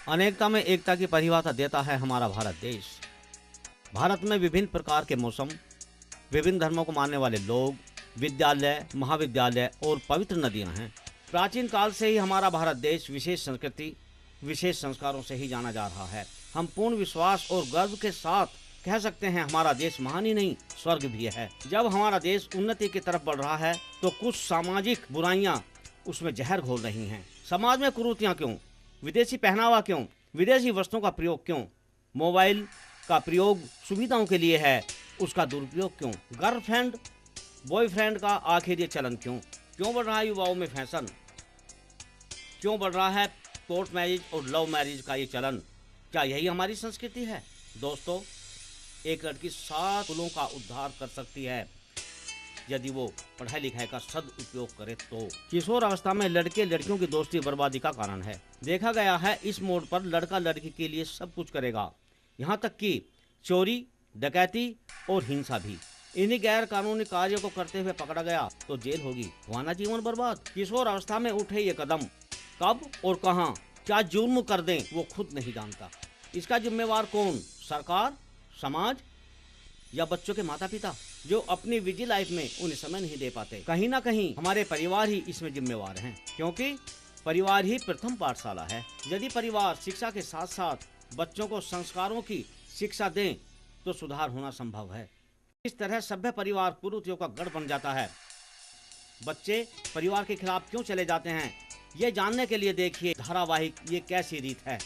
अनेकता में एकता की परिभाषा देता है हमारा भारत देश। भारत में विभिन्न प्रकार के मौसम, विभिन्न धर्मों को मानने वाले लोग, विद्यालय, महाविद्यालय और पवित्र नदियां हैं। प्राचीन काल से ही हमारा भारत देश विशेष संस्कृति, विशेष संस्कारों से ही जाना जा रहा है। हम पूर्ण विश्वास और गर्व के साथ कह सकते हैं हमारा देश महान ही नहीं, स्वर्ग भी है। जब हमारा देश उन्नति की तरफ बढ़ रहा है तो कुछ सामाजिक बुराइयां उसमें जहर घोल रही हैं। समाज में कुरीतियां क्यों? विदेशी पहनावा क्यों? विदेशी वस्तुओं का प्रयोग क्यों? मोबाइल का प्रयोग सुविधाओं के लिए है, उसका दुरुपयोग क्यों? गर्लफ्रेंड बॉयफ्रेंड का आखिर ये चलन क्यों? क्यों बढ़ रहा है युवाओं में फैशन? क्यों बढ़ रहा है कोर्ट मैरिज और लव मैरिज का ये चलन? क्या यही हमारी संस्कृति है? दोस्तों, एक लड़की 7 कुलों का उद्धार कर सकती है यदि वो पढ़ाई लिखाई का सदुपयोग करे तो। किशोर अवस्था में लड़के लड़कियों की दोस्ती बर्बादी का कारण है। देखा गया है इस मोड़ पर लड़का लड़की के लिए सब कुछ करेगा, यहाँ तक कि चोरी, डकैती और हिंसा भी। इन्हीं गैर कानूनी कार्यों को करते हुए पकड़ा गया तो जेल होगी, वरना जीवन बर्बाद। किशोर अवस्था में उठे ये कदम कब और कहां क्या जुर्म कर दें वो खुद नहीं जानता। इसका जिम्मेवार कौन? सरकार, समाज या बच्चों के माता पिता जो अपनी बिजी लाइफ में उन्हें समय नहीं दे पाते? कहीं ना कहीं हमारे परिवार ही इसमें जिम्मेवार हैं, क्योंकि परिवार ही प्रथम पाठशाला है। यदि परिवार शिक्षा के साथ साथ बच्चों को संस्कारों की शिक्षा दें तो सुधार होना संभव है। इस तरह सभ्य परिवार कुरीतियों का गढ़ बन जाता है। बच्चे परिवार के खिलाफ क्यों चले जाते हैं, ये जानने के लिए देखिए धारावाहिक ये कैसी रीत है।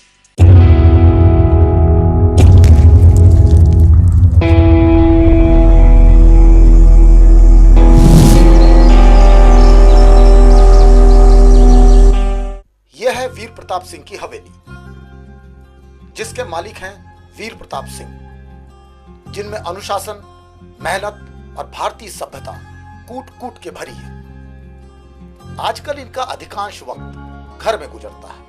यह है वीर प्रताप सिंह की हवेली, जिसके मालिक हैं वीर प्रताप सिंह, जिनमें अनुशासन, मेहनत और भारतीय सभ्यता कूट कूट के भरी है। आजकल इनका अधिकांश वक्त घर में गुजरता है।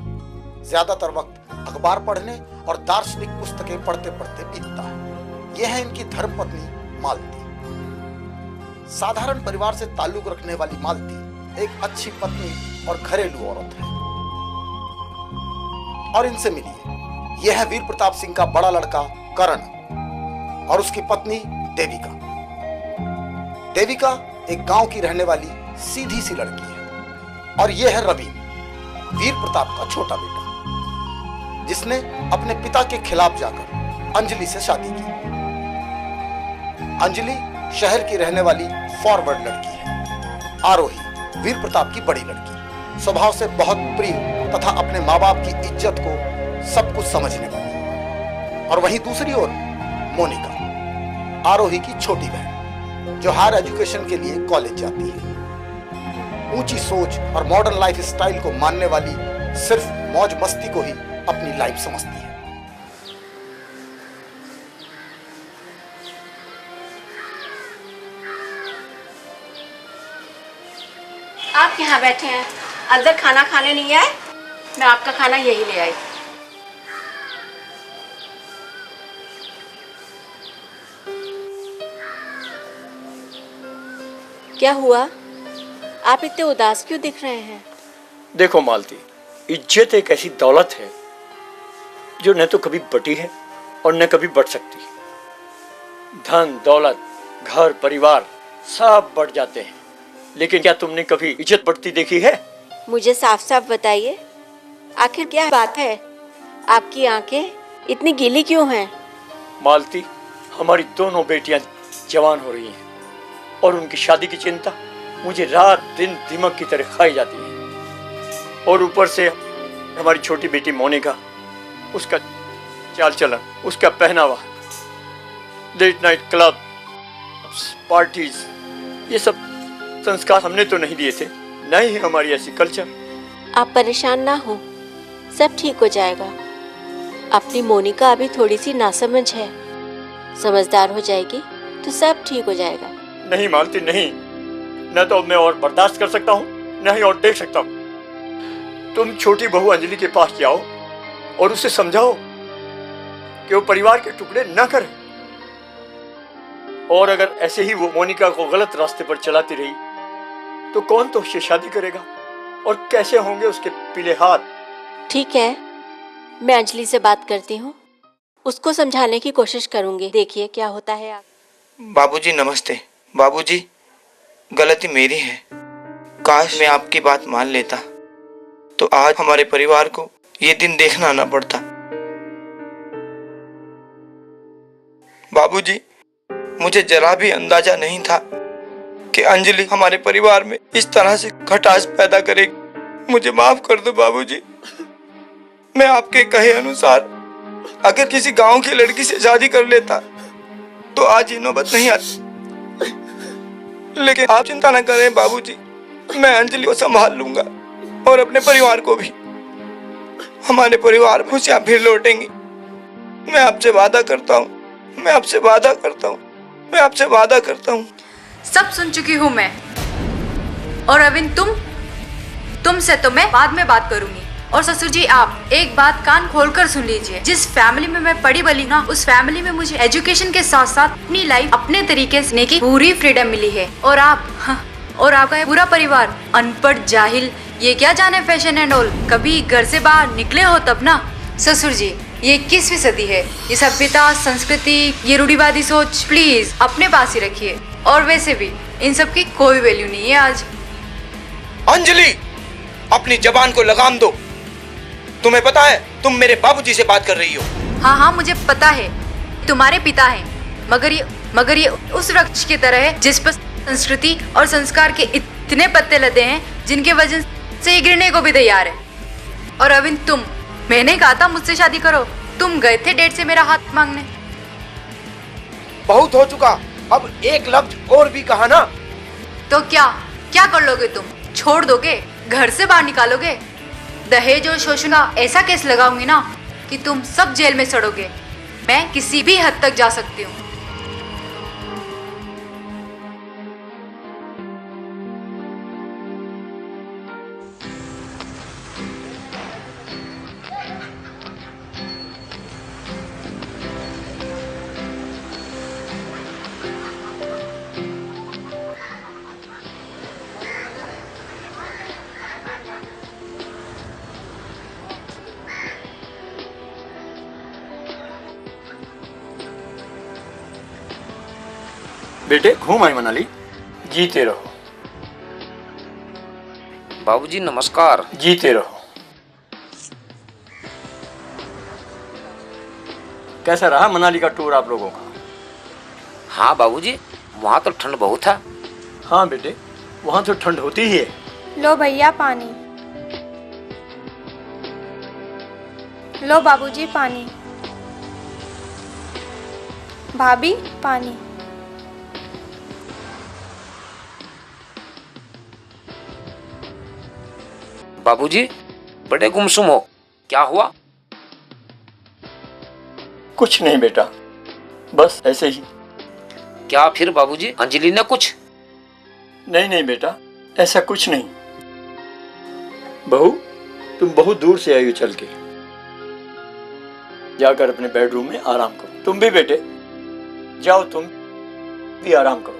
ज्यादातर वक्त अखबार पढ़ने और दार्शनिक पुस्तकें पढ़ते पढ़ते बीतता है। यह है इनकी धर्मपत्नी मालती। साधारण परिवार से ताल्लुक रखने वाली मालती एक अच्छी पत्नी और घरेलू औरत है। और इनसे मिलिए, यह है वीर प्रताप सिंह का बड़ा लड़का करण और उसकी पत्नी देविका। देविका एक गांव की रहने वाली सीधी सी लड़की है। और यह है रवि, वीर प्रताप का छोटा बेटा, जिसने अपने पिता के खिलाफ जाकर अंजलि से शादी की। अंजलि शहर की रहने वाली फॉरवर्ड लड़की है। आरोही वीर प्रताप की बड़ी लड़की, स्वभाव से बहुत प्रिय तथा अपने माँ बाप की इज्जत को सब कुछ समझने वाली। और वहीं दूसरी ओर मोनिका, आरोही की छोटी बहन, जो हायर एजुकेशन के लिए कॉलेज जाती है। ऊंची सोच और मॉडर्न लाइफ स्टाइल को मानने वाली सिर्फ मौज मस्ती को ही अपनी लाइफ समझती है। आप यहाँ बैठे हैं, अंदर खाना खाने नहीं आए? मैं आपका खाना यही ले आई। क्या हुआ? आप इतने उदास क्यों दिख रहे हैं? देखो मालती, इज्जत एक ऐसी दौलत है जो न तो कभी बटी है और न कभी बढ़ सकती। धन, दौलत, घर, परिवार सब बढ़ जाते हैं, लेकिन क्या तुमने कभी इज्जत बढ़ती देखी है? मुझे साफ साफ बताइए, आखिर क्या बात है? आपकी आंखें इतनी गीली क्यों हैं? मालती, हमारी दोनों बेटियां जवान हो रही हैं और उनकी शादी की चिंता मुझे रात दिन दिमाग की तरह खाई जाती है। और ऊपर से हमारी छोटी बेटी मोनिका, उसका चाल चलन, उसका पहनावा, लेट नाइट क्लब, पार्टीज, ये सब संस्कार हमने तो नहीं दिए थे, न ही हमारी ऐसी कल्चर। आप परेशान ना हो, सब ठीक हो जाएगा। अपनी मोनिका अभी थोड़ी सी नासमझ है, समझदार हो जाएगी तो सब ठीक हो जाएगा। नहीं मालती, नहीं, न तो मैं और बर्दाश्त कर सकता हूँ, न ही और देख सकता हूँ। तुम छोटी बहू अंजलि के पास जाओ और उसे समझाओ कि वो परिवार के टुकड़े न करे। और अगर ऐसे ही वो मोनिका को गलत रास्ते पर चलाती रही तो कौन तो उससे शादी करेगा और कैसे होंगे उसके पीले हाथ? ठीक है, मैं अंजलि से बात करती हूँ, उसको समझाने की कोशिश करूंगी, देखिए क्या होता है। आप बाबूजी नमस्ते। बाबूजी, गलती मेरी है। काश मैं आपकी बात मान लेता तो आज हमारे परिवार को ये दिन देखना ना पड़ता। बाबूजी, मुझे जरा भी अंदाजा नहीं था कि अंजलि हमारे परिवार में इस तरह से खटास पैदा करेगी। मुझे माफ कर दो बाबूजी। मैं आपके कहे अनुसार अगर किसी गांव की लड़की से शादी कर लेता तो आज ये नौबत नहीं आती। लेकिन आप चिंता न करें बाबूजी, मैं अंजलि को संभाल लूंगा और अपने परिवार को भी। हमारे परिवार में खुशियां फिर लौटेंगी। मैं आपसे वादा करता हूँ, मैं आपसे वादा करता हूँ, मैं आपसे वादा करता हूँ। सब सुन चुकी हूँ मैं। और अविन, तुमसे तो मैं बाद में बात करूंगी। और ससुर जी, आप एक बात कान खोलकर सुन लीजिए। जिस फैमिली में मैं पड़ी बली ना, उस फैमिली में मुझे एजुकेशन के साथ साथ अपनी लाइफ अपने तरीके से जीने की पूरी फ्रीडम मिली है। और और आपका ये पूरा परिवार अनपढ़ जाहिल, ये क्या जाने फैशन एंड ऑल, कभी घर से बाहर निकले हो तब ना। ससुर जी, ये 21वीं सदी है। ये सभ्यता, संस्कृति, ये रूढ़िवादी सोच प्लीज अपने पास ही रखिए। और वैसे भी इन सब की कोई वैल्यू नहीं है आज। अंजलि, अपनी जबान को लगाम दो। तुम्हें पता है तुम मेरे बाबूजी से बात कर रही हो। हाँ, मुझे पता है तुम्हारे पिता हैं, मगर ये उस वृक्ष की तरह है जिस पर संस्कृति और संस्कार के इतने पत्ते लदे हैं जिनके वजह से ये गिरने को भी तैयार है। और अविन, मैंने कहा था मुझसे शादी करो, तुम गए थे डेट से मेरा हाथ मांगने। बहुत हो चुका, अब एक लफ्ज और भी कहा ना तो क्या कर लोगे तुम? छोड़ दोगे? घर से बाहर निकालोगे? दहेज और शोषण का ऐसा केस लगाऊंगी ना कि तुम सब जेल में सड़ोगे। मैं किसी भी हद तक जा सकती हूँ। बेटे, घूम आई मनाली। जीते रहो बाबूजी नमस्कार। जीते रहो। कैसा रहा मनाली का टूर आप लोगों का? हाँ बाबूजी, वहाँ तो ठंड बहुत था। हाँ बेटे, वहाँ तो ठंड होती ही है। लो भैया पानी। लो बाबूजी पानी। भाभी पानी। बाबूजी बड़े गुमसुम हो, क्या हुआ? कुछ नहीं बेटा, बस ऐसे ही। क्या फिर बाबूजी, अंजलि ने कुछ? नहीं बेटा, ऐसा कुछ नहीं। बहू, तुम बहुत दूर से आई हो चल के। जाकर अपने बेडरूम में आराम करो। तुम भी बेटे जाओ, तुम भी आराम करो।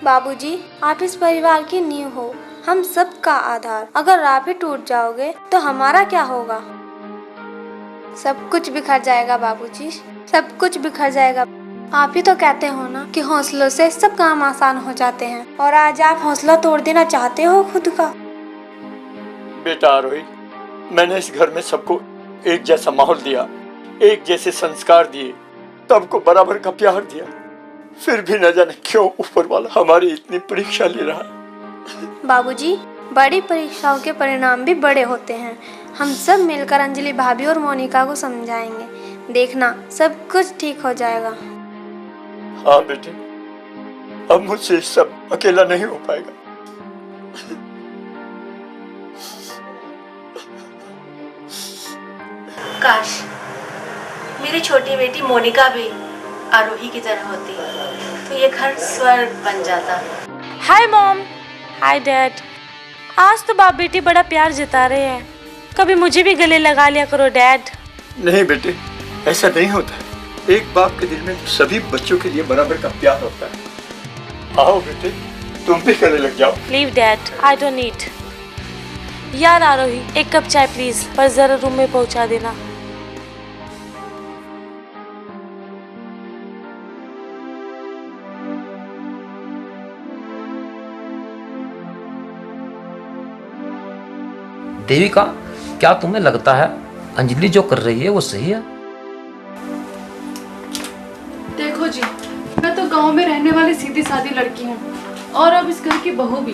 बाबूजी, आप इस परिवार की नींव हो, हम सब का आधार। अगर आप ही टूट जाओगे तो हमारा क्या होगा? सब कुछ बिखर जाएगा बाबूजी, सब कुछ बिखर जाएगा। आप ही तो कहते हो ना कि हौसलों से सब काम आसान हो जाते हैं, और आज आप हौसला तोड़ देना चाहते हो खुद का। बेटा आरोही, मैंने इस घर में सबको एक जैसा माहौल दिया, एक जैसे संस्कार दिए, सबको बराबर का प्यार दिया, फिर भी न जाने क्यों ऊपर वाला हमारी इतनी परीक्षा ले रहा है। बाबूजी, बड़ी परीक्षाओं के परिणाम भी बड़े होते हैं। हम सब मिलकर अंजलि भाभी और मोनिका को समझाएंगे, देखना सब कुछ ठीक हो जाएगा। हाँ बेटे, अब मुझसे सब अकेला नहीं हो पाएगा। काश मेरी छोटी बेटी मोनिका भी आरोही की तरह होती तो ये घर स्वर्ग बन जाता। Hi mom. Hi dad. आज तो बाप बेटी बड़ा प्यार जता रहे हैं, कभी मुझे भी गले लगा लिया करो डैड। नहीं बेटे, ऐसा नहीं होता है। एक बाप के दिल में सभी बच्चों के लिए बराबर का प्यार होता है। आओ बेटे, तुम भी गले लग जाओ। Leave dad, I don't need. यार आरोही, एक कप चाय प्लीज, पर जरा रूम में पहुंचा देना। देविका, क्या तुम्हें लगता है अंजलि जो कर रही है वो सही है? देखो जी, मैं तो गांव में रहने वाली सीधी सादी लड़की हूँ और अब इस घर की बहू भी।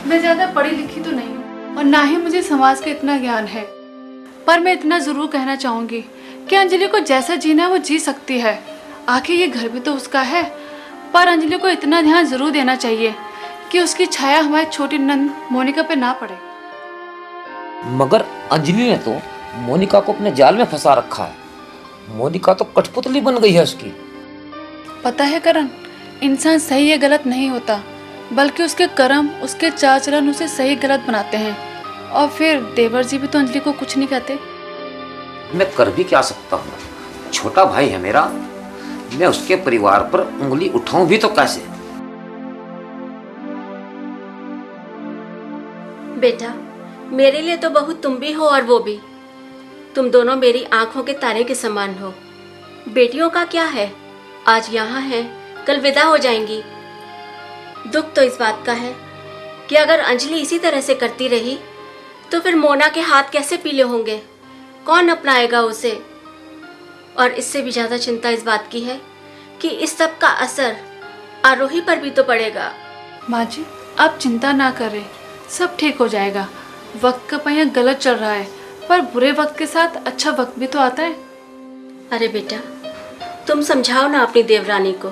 मैं ज्यादा पढ़ी लिखी तो नहीं हूँ और ना ही मुझे समाज का इतना ज्ञान है, पर मैं इतना जरूर कहना चाहूंगी कि अंजलि को जैसा जीना है वो जी सकती है। आखिर ये घर भी तो उसका है, पर अंजलि को इतना ध्यान जरूर देना चाहिए कि उसकी छाया हमारी छोटी नंद मोनिका पे ना पड़े। मगर अंजलि ने तो मोनिका को अपने जाल में फंसा रखा है। मोनिका तो कठपुतली बन गई है उसकी। पता है करण, इंसान सही या गलत नहीं होता, बल्कि उसके कर्म, उसके चाल चलन उसे सही गलत बनाते हैं। और फिर देवर जी भी तो अंजलि को कुछ नहीं कहते। मैं कर भी क्या सकता हूँ, छोटा भाई है मेरा। मैं उसके परिवार पर उंगली उठाऊं भी तो कैसे? बेटा, मेरे लिए तो बहू तुम भी हो और वो भी। तुम दोनों मेरी आंखों के तारे के समान हो। बेटियों का क्या है, आज यहाँ है, कल विदा हो जाएंगी। दुख तो इस बात का है कि अगर अंजलि इसी तरह से करती रही तो फिर मोना के हाथ कैसे पीले होंगे, कौन अपनाएगा उसे। और इससे भी ज़्यादा चिंता इस बात की है कि इस सब का असर आरोही पर भी तो पड़ेगा। माँ जी, आप चिंता ना करें, सब ठीक हो जाएगा। वक्त का पहिया गलत चल रहा है, पर बुरे वक्त के साथ अच्छा वक्त भी तो आता है। अरे बेटा, तुम समझाओ ना अपनी देवरानी को।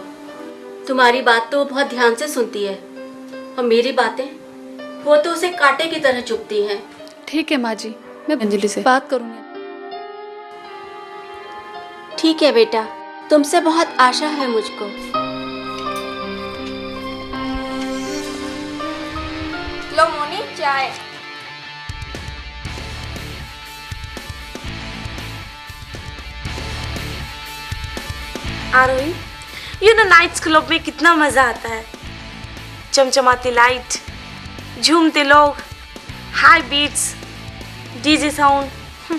तुम्हारी बात तो वो बहुत ध्यान से सुनती है और मेरी बातें वो तो उसे कांटे की तरह चुभती हैं। ठीक है माँ जी, मैं अंजलि से बात करूँगी। ठीक है बेटा, तुमसे बहुत आशा है मुझको। लो मोनी, चाय। आरोही, यू नो नाइट्स क्लब में कितना मजा आता है। चमचमाती लाइट, झूमते लोग, हाई बीट्स, डीजे साउंड।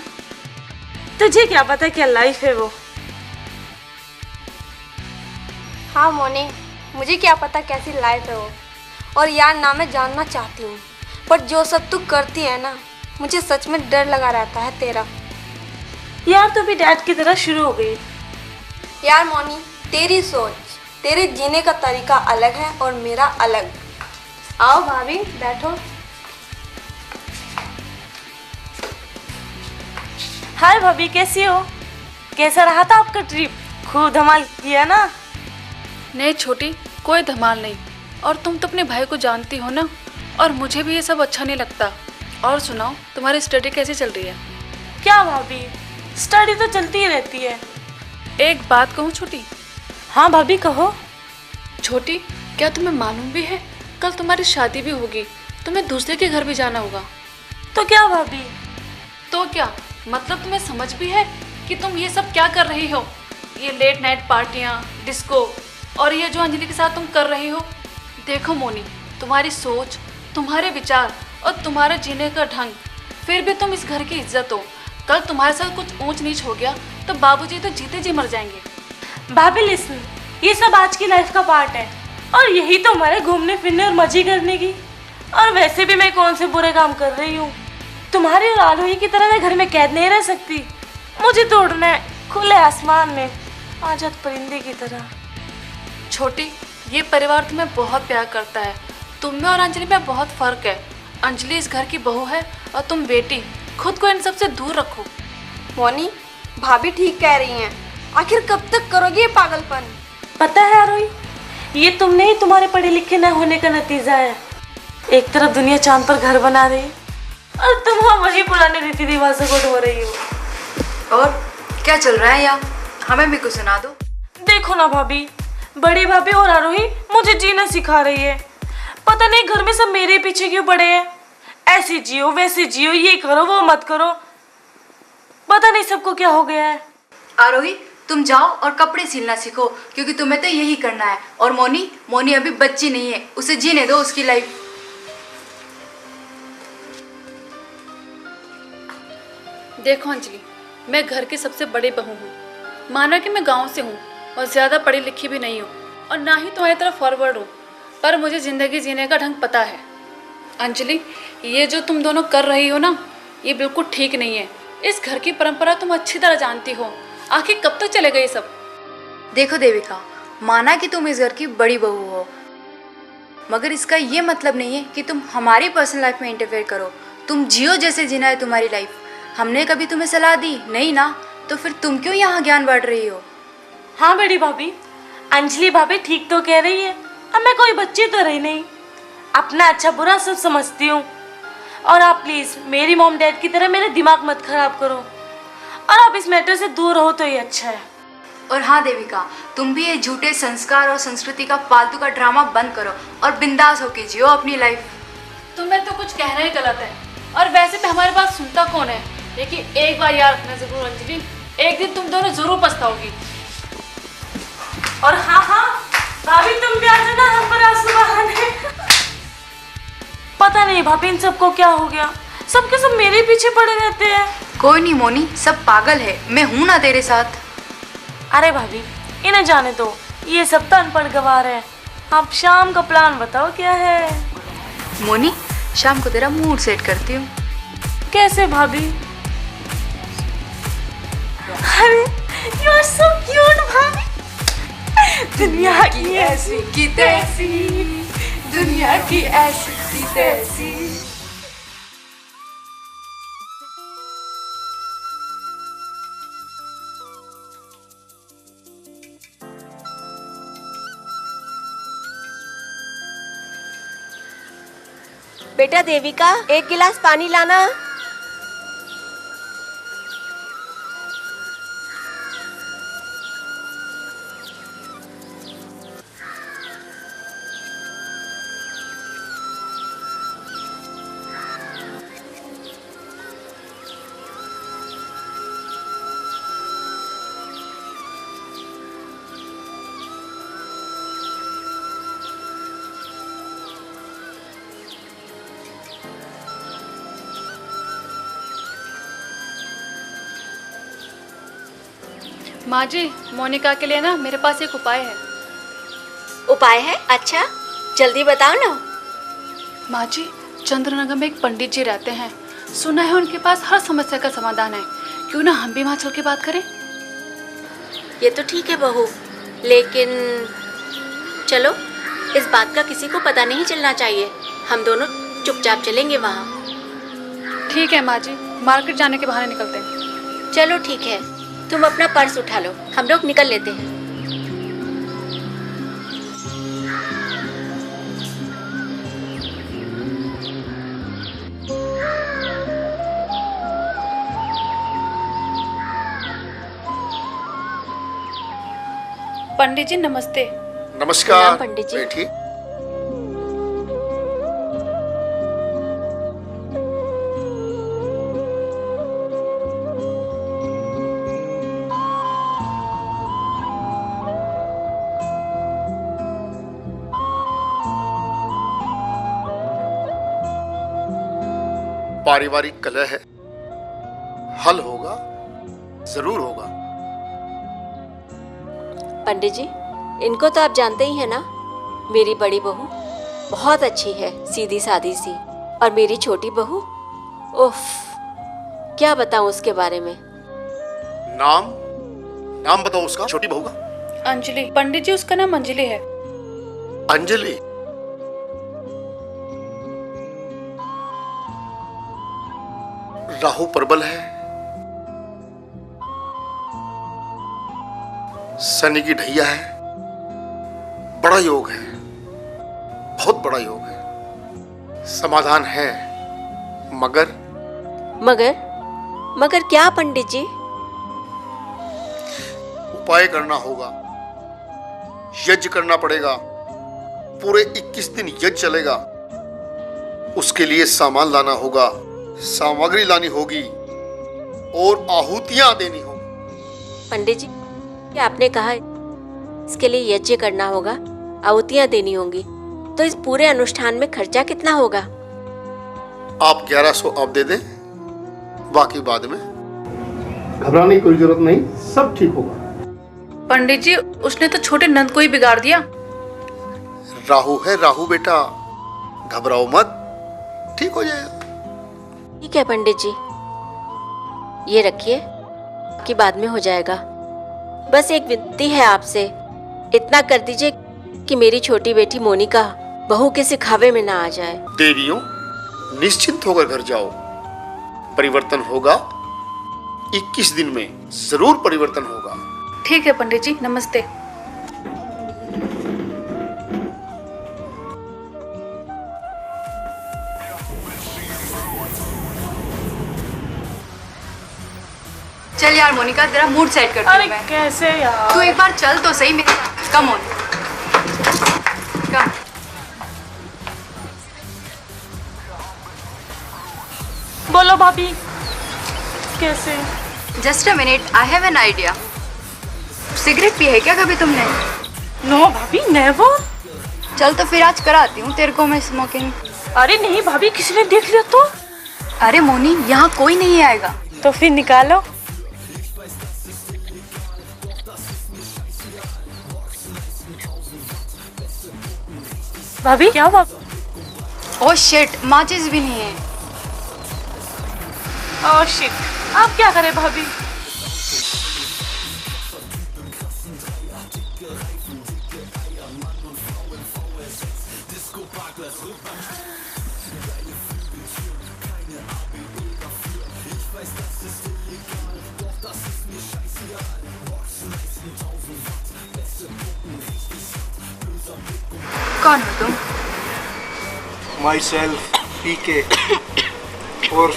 तुझे क्या पता क्या लाइफ है वो। हाँ मोनी, मुझे क्या पता कैसी लाइफ है वो। और यार ना मैं जानना चाहती हूँ, पर जो सब तू करती है ना, मुझे सच में डर लगा रहता है तेरा। यार तू भी डैड की तरह शुरू हो गई। यार मोनी, तेरी सोच, तेरे जीने का तरीका अलग है और मेरा अलग। आओ भाभी, बैठो। हाय भाभी, कैसी हो? कैसा रहा था आपका ट्रिप? खूब धमाल किया ना? नहीं छोटी, कोई धमाल नहीं। और तुम तो अपने भाई को जानती हो ना, और मुझे भी ये सब अच्छा नहीं लगता। और सुनाओ, तुम्हारी स्टडी कैसी चल रही है? क्या भाभी, स्टडी तो चलती ही रहती है। एक बात कहूँ छोटी? हाँ भाभी, कहो। छोटी, क्या तुम्हें मालूम भी है कल तुम्हारी शादी भी होगी, तुम्हें दूसरे के घर भी जाना होगा। तो क्या भाभी? तो क्या मतलब, तुम्हें समझ भी है कि तुम ये सब क्या कर रही हो? ये लेट नाइट पार्टियाँ, डिस्को, और ये जो अंजलि के साथ तुम कर रही हो। देखो मोनी, तुम्हारी सोच, तुम्हारे विचार और तुम्हारे जीने का ढंग, फिर भी तुम इस घर की इज्जत हो। कल तुम्हारे साथ कुछ ऊंच नीच हो गया तो बाबूजी तो जीते जी मर जाएंगे। भाभी लिसन, ये सब आज की लाइफ का पार्ट है और यही तो हमारे घूमने फिरने और मजे करने की। और वैसे भी मैं कौन से बुरे काम कर रही हूँ? तुम्हारी और आलोही की तरह मैं घर में कैद नहीं रह सकती। मुझे तो उड़ना है खुले आसमान में, आजाद परिंदे की तरह। छोटी, ये परिवार तुम्हें बहुत प्यार करता है। तुम में और अंजलि में बहुत फर्क है। अंजलि इस घर की बहू है और तुम बेटी। खुद को इन सब से दूर रखो। मोनी, भाभी ठीक कह रही हैं। आखिर कब तक करोगी ये पागलपन? पता है आरोही, ये तुमने ही तुम्हारे पढ़े लिखे न होने का नतीजा है। एक तरफ दुनिया चांद पर घर बना रही और तुम वही पुराने रीति रिवाजों को ढो रही हो। और क्या चल रहा है यहाँ? हमें भी कुछ सुना दो। देखो ना भाभी, बड़ी भाभी और आरोही मुझे जीना सिखा रही है। पता नहीं घर में सब मेरे पीछे क्यों पड़े हैं। ऐसे जियो, वैसे जियो, ये करो वो मत करो, पता नहीं सबको क्या हो गया है। आरोही, तुम जाओ और कपड़े सिलना सीखो, क्योंकि तुम्हें तो यही करना है। और मोनी अभी बच्ची नहीं है, उसे जीने दो उसकी लाइफ। देखो अंजलि, मैं घर की सबसे बड़ी बहू हूँ। माना कि मैं गांव से हूँ और ज़्यादा पढ़ी लिखी भी नहीं हूँ और ना ही तुम्हारी तरफ फॉरवर्ड हूँ, पर मुझे ज़िंदगी जीने का ढंग पता है। अंजलि, ये जो तुम दोनों कर रही हो ना, ये बिल्कुल ठीक नहीं है। इस घर की परंपरा तुम अच्छी तरह जानती हो, आखिर कब तक चलेगा ये सब? देखो देविका, माना कि तुम इस घर की बड़ी बहू हो, मगर इसका ये मतलब नहीं है कि तुम हमारी पर्सनल लाइफ में इंटरफेयर करो। तुम जियो जैसे जीना है तुम्हारी लाइफ। हमने कभी तुम्हें सलाह दी नहीं ना, तो फिर तुम क्यों यहाँ ज्ञान बांट रही हो? हाँ बड़ी भाभी, अंजलि भाभी ठीक तो कह रही है। अब मैं कोई बच्ची तो रही नहीं, अपना अच्छा बुरा सब समझती हूँ। और आप प्लीज मेरी मॉम डैड की तरह मेरे दिमाग मत खराब करो, और आप इस मैटर से दूर रहो तो ये अच्छा है। और हाँ देविका, तुम भी ये झूठे संस्कार और संस्कृति का फालतू का ड्रामा बंद करो और बिंदास होके जियो अपनी लाइफ। तुम्हें तो कुछ कहना ही गलत है, और वैसे भी हमारी बात सुनता कौन है। लेकिन एक बार याद रखना जरूर अंजलि, एक दिन तुम दोनों जरूर पछताओगी। और हाँ भाभी, तुम भी आ जाना हम पर आंसू बहाने। पता नहीं भाभी इन सबको क्या हो गया, सबके सब मेरे पीछे पड़े रहते हैं। कोई नहीं मोनी, सब पागल है, मैं हूं ना तेरे साथ। अरे भाभी इन्हें जाने दो, ये सब तो अनपढ़ गवार है। आप शाम का प्लान बताओ क्या है? मोनी, शाम को तेरा मूड सेट करती हूँ। कैसे भाभी? अरे यू आर सो क्यूट भाभी। दुनिया की ऐसी की तैसी, दुनिया की ऐसी की तैसी। बेटा देविका, एक गिलास पानी लाना। माँ जी, मोनिका के लिए ना मेरे पास एक उपाय है। उपाय है? अच्छा, जल्दी बताओ ना। माँ जी, चंद्रनगर में एक पंडित जी रहते हैं, सुना है उनके पास हर समस्या का समाधान है। क्यों ना हम भी वहाँ चल के बात करें? ये तो ठीक है बहू, लेकिन चलो, इस बात का किसी को पता नहीं चलना चाहिए। हम दोनों चुपचाप चलेंगे वहाँ। ठीक है माँ जी, मार्केट जाने के बहाने निकलते हैं। चलो ठीक है, तुम अपना पर्स उठा लो, हम लोग निकल लेते हैं। पंडित जी नमस्ते। नमस्कार। प्रणाम पंडित जी। बैठिए। पारिवारिक कलह है, हल होगा, जरूर होगा। पंडित जी, इनको तो आप जानते ही हैं ना। मेरी बड़ी बहू बहुत अच्छी है, सीधी सादी सी, और मेरी छोटी बहू, उफ, क्या बताऊं उसके बारे में। नाम बताओ उसका, छोटी बहू का। अंजलि। पंडित जी, उसका नाम अंजलि है। अंजलि? राहु प्रबल है, शनि की ढैया है, बड़ा योग है, बहुत बड़ा योग है। समाधान है, मगर क्या पंडित जी? उपाय करना होगा, यज्ञ करना पड़ेगा। पूरे 21 दिन यज्ञ चलेगा। उसके लिए सामान लाना होगा, सामग्री लानी होगी और आहुतियां देनी होगी। पंडित जी, कि आपने कहा इसके लिए यज्ञ करना होगा, आहुतियां देनी होंगी, तो इस पूरे अनुष्ठान में खर्चा कितना होगा? आप 1100 अब दे दें, बाकी बाद में। घबराने की कोई जरूरत नहीं, सब ठीक होगा। पंडित जी, उसने तो छोटे नंद को ही बिगाड़ दिया। राहु है राहु बेटा, घबराओ मत, ठीक हो जाएगा। ठीक है पंडित जी, ये रखिए, कि बाद में हो जाएगा। बस एक विनती है आपसे, इतना कर दीजिए कि मेरी छोटी बेटी मोनिका बहू के सिखावे में ना आ जाए। देवियों, निश्चिंत होकर घर जाओ, परिवर्तन होगा। 21 दिन में जरूर परिवर्तन होगा। ठीक है पंडित जी, नमस्ते। चल यार मोनिका, तेरा मूड सेट करती हूँ मैं। कैसे यार? तू एक बार चल तो सही मेरे साथ। कम ऑन, कम। बोलो भाभी, कैसे? Just a minute, I have an idea. Cigarette P है क्या कभी तुमने? नो भाभी, नेवर। चल तो फिर आज कराती हूँ तेरे को मैं स्मोकिंग। अरे नहीं भाभी, किसी ने देख लिया तो? अरे मोनी, यहाँ कोई नहीं आएगा। तो फिर निकालो। भाभी क्या हुआ? ओह शिट, माचिस भी नहीं है। ओह शिट, अब क्या करें भाभी? कौन हो तुम? माई सेल्फ पीके और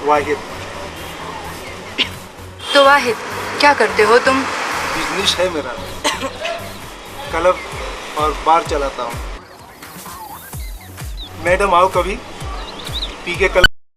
वाहिद। तो वाहिद, क्या करते हो तुम? बिजनेस है मेरा, क्लब और बार चलाता हूँ। मैडम आओ कभी, पीके क्लब